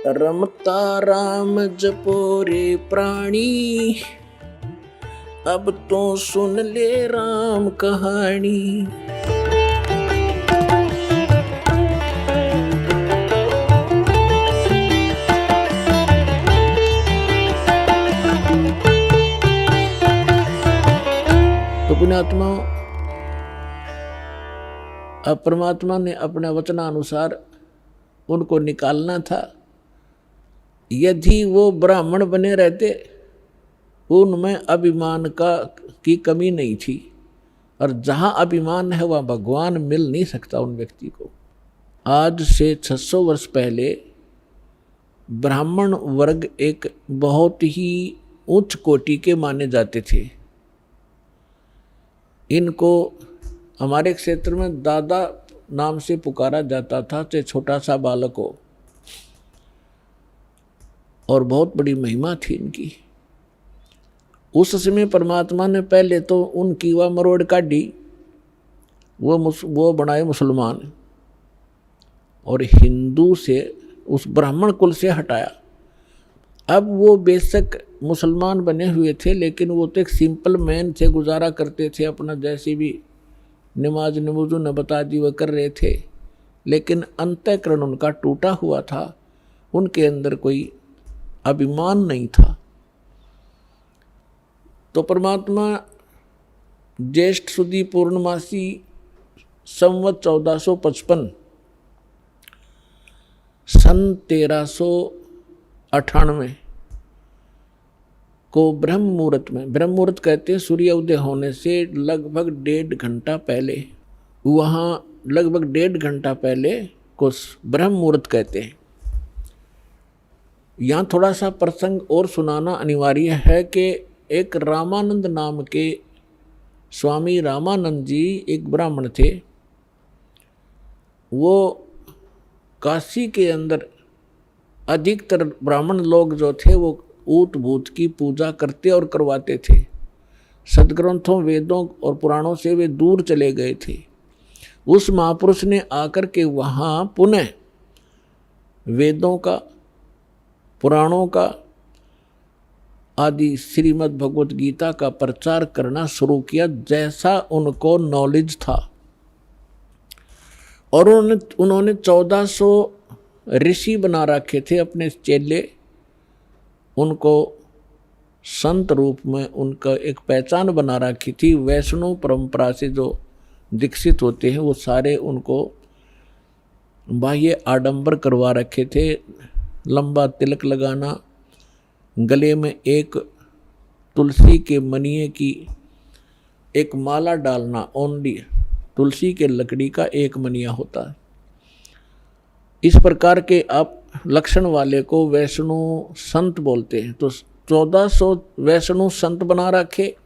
रमता राम जपो रे प्राणी, अब तो सुन ले राम कहानी। तो पुण्यात्मा, अब परमात्मा ने अपने वचनानुसार उनको निकालना था। यदि वो ब्राह्मण बने रहते, उनमें अभिमान की कमी नहीं थी, और जहाँ अभिमान है वहाँ भगवान मिल नहीं सकता उन व्यक्ति को। आज से 600 वर्ष पहले ब्राह्मण वर्ग एक बहुत ही उच्च कोटि के माने जाते थे। इनको हमारे क्षेत्र में दादा नाम से पुकारा जाता था, चाहे छोटा सा बालक हो, और बहुत बड़ी महिमा थी इनकी। उस समय परमात्मा ने पहले तो उनकी वह मरोड़ काटी, वो बनाए मुसलमान, और हिंदू से उस ब्राह्मण कुल से हटाया। अब वो बेशक मुसलमान बने हुए थे, लेकिन वो तो एक सिंपल मैन से गुजारा करते थे, अपना जैसे भी नमाज नमूजू न बता दी वह कर रहे थे, लेकिन अंतःकरण उनका टूटा हुआ था। उनके अंदर कोई अभिमान नहीं था। तो परमात्मा ज्येष्ठ सुदी पूर्णमासी संवत 1455 सन 1398 को ब्रह्म मुहूर्त में, ब्रह्म मुहूर्त कहते हैं सूर्य उदय होने से लगभग 1.5 घंटा पहले, वहाँ लगभग 1.5 घंटा पहले को ब्रह्म मुहूर्त कहते हैं। यहाँ थोड़ा सा प्रसंग और सुनाना अनिवार्य है कि एक रामानंद नाम के स्वामी रामानंद जी एक ब्राह्मण थे। वो काशी के अंदर अधिकतर ब्राह्मण लोग जो थे वो ऊत भूत की पूजा करते और करवाते थे। सदग्रंथों, वेदों और पुराणों से वे दूर चले गए थे। उस महापुरुष ने आकर के वहाँ पुनः वेदों का, पुराणों का आदि श्रीमद् भगवत गीता का प्रचार करना शुरू किया, जैसा उनको नॉलेज था। और उन्होंने 1400 ऋषि बना रखे थे अपने चेले। उनको संत रूप में उनका एक पहचान बना रखी थी। वैष्णव परंपरा से जो दीक्षित होते हैं वो सारे उनको बाह्य आडंबर करवा रखे थे। लंबा तिलक लगाना, गले में एक तुलसी के मनिये की एक माला डालना, ओनली तुलसी के लकड़ी का एक मनिया होता है। इस प्रकार के आप लक्षण वाले को वैष्णव संत बोलते हैं। तो 1400 वैष्णव संत बना रखे,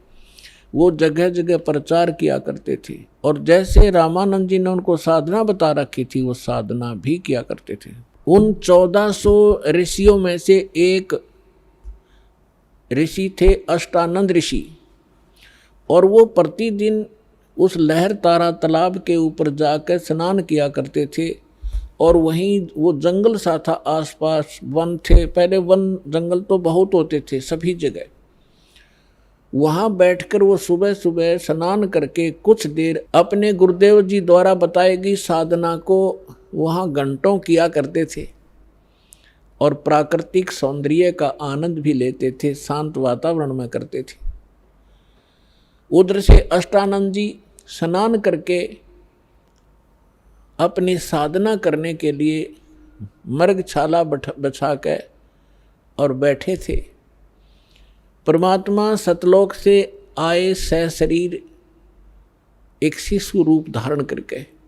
वो जगह जगह प्रचार किया करते थे। और जैसे रामानंद जी ने उनको साधना बता रखी थी, वो साधना भी किया करते थे। उन 1400 ऋषियों में से एक ऋषि थे अष्टानंद ऋषि, और वो प्रतिदिन उस लहर तारा तालाब के ऊपर जाकर स्नान किया करते थे। और वहीं वो जंगल सा था, आसपास वन थे। पहले वन जंगल तो बहुत होते थे सभी जगह। वहाँ बैठकर वो सुबह सुबह स्नान करके कुछ देर अपने गुरुदेव जी द्वारा बताई गई साधना को वहाँ घंटों किया करते थे, और प्राकृतिक सौंदर्य का आनंद भी लेते थे, शांत वातावरण में करते थे। उधर से अष्टानंद जी स्नान करके अपनी साधना करने के लिए मृगछाला बिछा के और बैठे थे। परमात्मा सतलोक से आए सशरीर एक शिशु रूप धारण करके।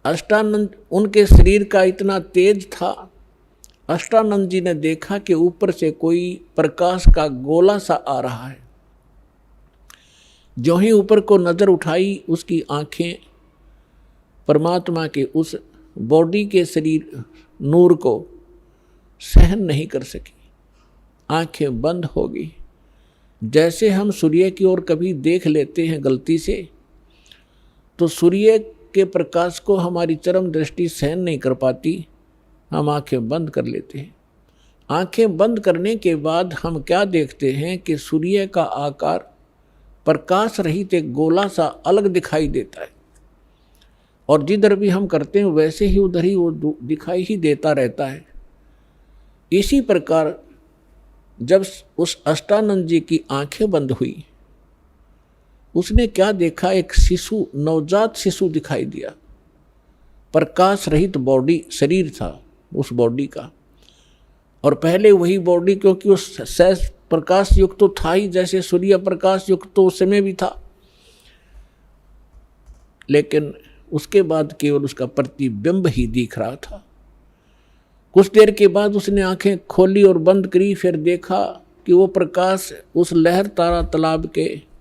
अष्टानंद, उनके शरीर का इतना तेज था, अष्टानंद जी ने देखा कि ऊपर से कोई प्रकाश का गोला सा आ रहा है। जो ही ऊपर को नजर उठाई, उसकी आंखें परमात्मा के उस बॉडी के शरीर नूर को सहन नहीं कर सकी, आंखें बंद हो गई। जैसे हम सूर्य की ओर कभी देख लेते हैं गलती से, तो सूर्य के प्रकाश को हमारी चरम दृष्टि सहन नहीं कर पाती, हम आंखें बंद कर लेते हैं। आंखें बंद करने के बाद हम क्या देखते हैं कि सूर्य का आकार प्रकाश रहित एक गोला सा अलग दिखाई देता है, और जिधर भी हम करते हैं वैसे ही उधर ही वो दिखाई ही देता रहता है। इसी प्रकार जब उस अष्टानंद जी की आंखें बंद हुई, उसने क्या देखा, एक शिशु, नवजात शिशु दिखाई दिया। प्रकाश रहित बॉडी, शरीर था उस बॉडी का, और पहले वही बॉडी, क्योंकि उस सहज प्रकाश युक्त तो था ही, जैसे सूर्य प्रकाश युक्त तो उस समय भी था, लेकिन उसके बाद केवल उसका प्रतिबिंब ही दिख रहा था। कुछ देर के बाद उसने आंखें खोली और बंद करी, फिर देखा कि वो प्रकाश उस लहर तारा तालाब के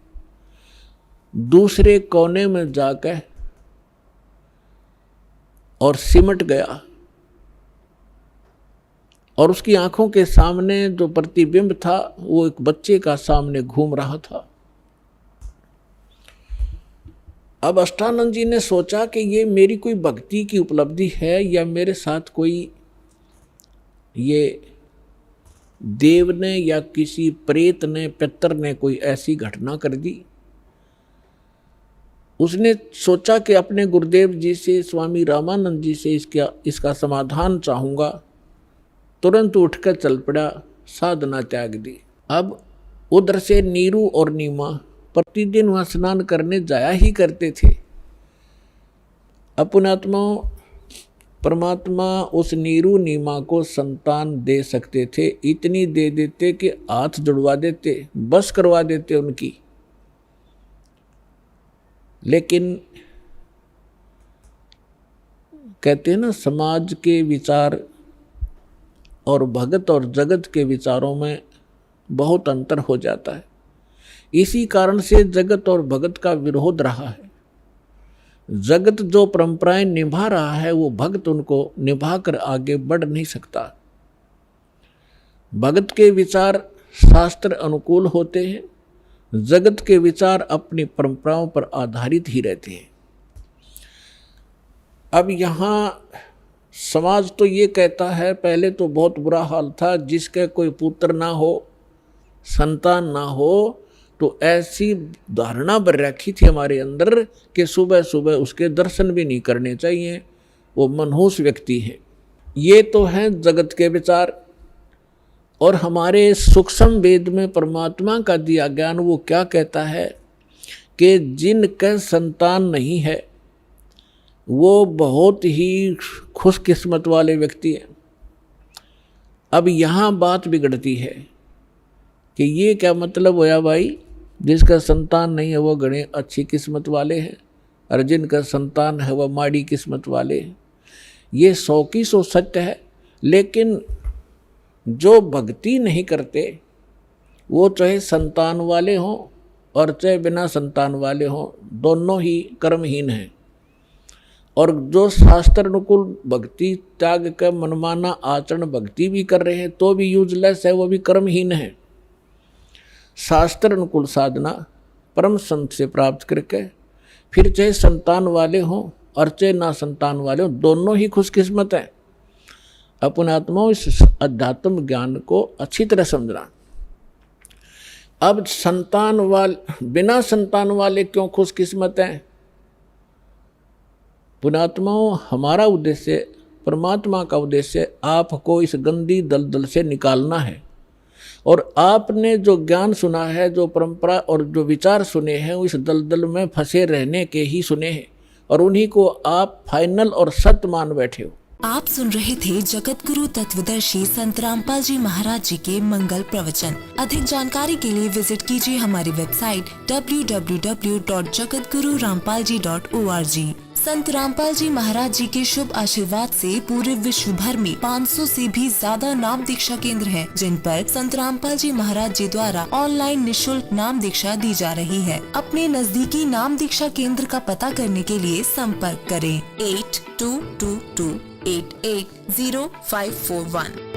दूसरे कोने में जाकर और सिमट गया, और उसकी आंखों के सामने जो प्रतिबिंब था वो एक बच्चे का सामने घूम रहा था। अब अष्टानंद जी ने सोचा कि ये मेरी कोई भक्ति की उपलब्धि है या मेरे साथ कोई ये देव ने या किसी प्रेत ने, पितर ने कोई ऐसी घटना कर दी। उसने सोचा कि अपने गुरुदेव जी से, स्वामी रामानंद जी से इसका समाधान चाहूँगा। तुरंत उठकर चल पड़ा, साधना त्याग दी। अब उधर से नीरू और नीमा प्रतिदिन वहाँ स्नान करने जाया ही करते थे। अपनात्मा परमात्मा उस नीरू नीमा को संतान दे सकते थे, इतनी दे देते कि हाथ जुड़वा देते, बस करवा देते उनकी। लेकिन कहते हैं ना, समाज के विचार और भगत और जगत के विचारों में बहुत अंतर हो जाता है। इसी कारण से जगत और भगत का विरोध रहा है। जगत जो परंपराएं निभा रहा है वो भक्त उनको निभाकर आगे बढ़ नहीं सकता। भगत के विचार शास्त्र अनुकूल होते हैं, जगत के विचार अपनी परंपराओं पर आधारित ही रहते हैं। अब यहाँ समाज तो ये कहता है, पहले तो बहुत बुरा हाल था, जिसके कोई पुत्र ना हो, संतान ना हो, तो ऐसी धारणा बन रखी थी हमारे अंदर कि सुबह सुबह उसके दर्शन भी नहीं करने चाहिए, वो मनहूस व्यक्ति है। ये तो हैं जगत के विचार। और हमारे सूक्ष्म वेद में परमात्मा का दिया ज्ञान वो क्या कहता है कि जिनके संतान नहीं है वो बहुत ही खुशकिस्मत वाले व्यक्ति हैं। अब यहाँ बात बिगड़ती है कि ये क्या मतलब होया भाई, जिसका संतान नहीं है वो गणे अच्छी किस्मत वाले हैं, और जिनका संतान है वह माड़ी किस्मत वाले हैं। ये 100 की 100 सत्य है। लेकिन जो भक्ति नहीं करते वो चाहे संतान वाले हों और चाहे बिना संतान वाले हों, दोनों ही कर्महीन हैं। और जो शास्त्र अनुकूल भक्ति त्याग कर मनमाना आचरण भक्ति भी कर रहे हैं तो भी यूजलेस है, वो भी कर्महीन है। शास्त्र अनुकूल साधना परम संत से प्राप्त करके फिर चाहे संतान वाले हों और चाहे ना संतान वाले हों, दोनों ही खुशकिस्मत हैं। अपने आत्माओं इस अध्यात्म ज्ञान को अच्छी तरह समझना। अब संतान वाले, बिना संतान वाले क्यों खुशकिस्मत हैं? पुणात्माओं, हमारा उद्देश्य, परमात्मा का उद्देश्य आपको इस गंदी दलदल से निकालना है। और आपने जो ज्ञान सुना है, जो परंपरा और जो विचार सुने हैं, वो इस दलदल में फंसे रहने के ही सुने हैं, और उन्हीं को आप फाइनल और सत्य मान बैठे हो। आप सुन रहे थे जगत गुरु तत्वदर्शी संत रामपाल जी महाराज जी के मंगल प्रवचन। अधिक जानकारी के लिए विजिट कीजिए हमारी वेबसाइट www.jagatgururampalji.org। संत रामपाल जी महाराज जी के शुभ आशीर्वाद से पूरे विश्व भर में 500 से भी ज्यादा नाम दीक्षा केंद्र हैं, जिन पर संत रामपाल जी महाराज जी द्वारा ऑनलाइन निशुल्क नाम दीक्षा दी जा रही है। अपने नजदीकी नाम दीक्षा केंद्र का पता करने के लिए संपर्क करें 8222880541।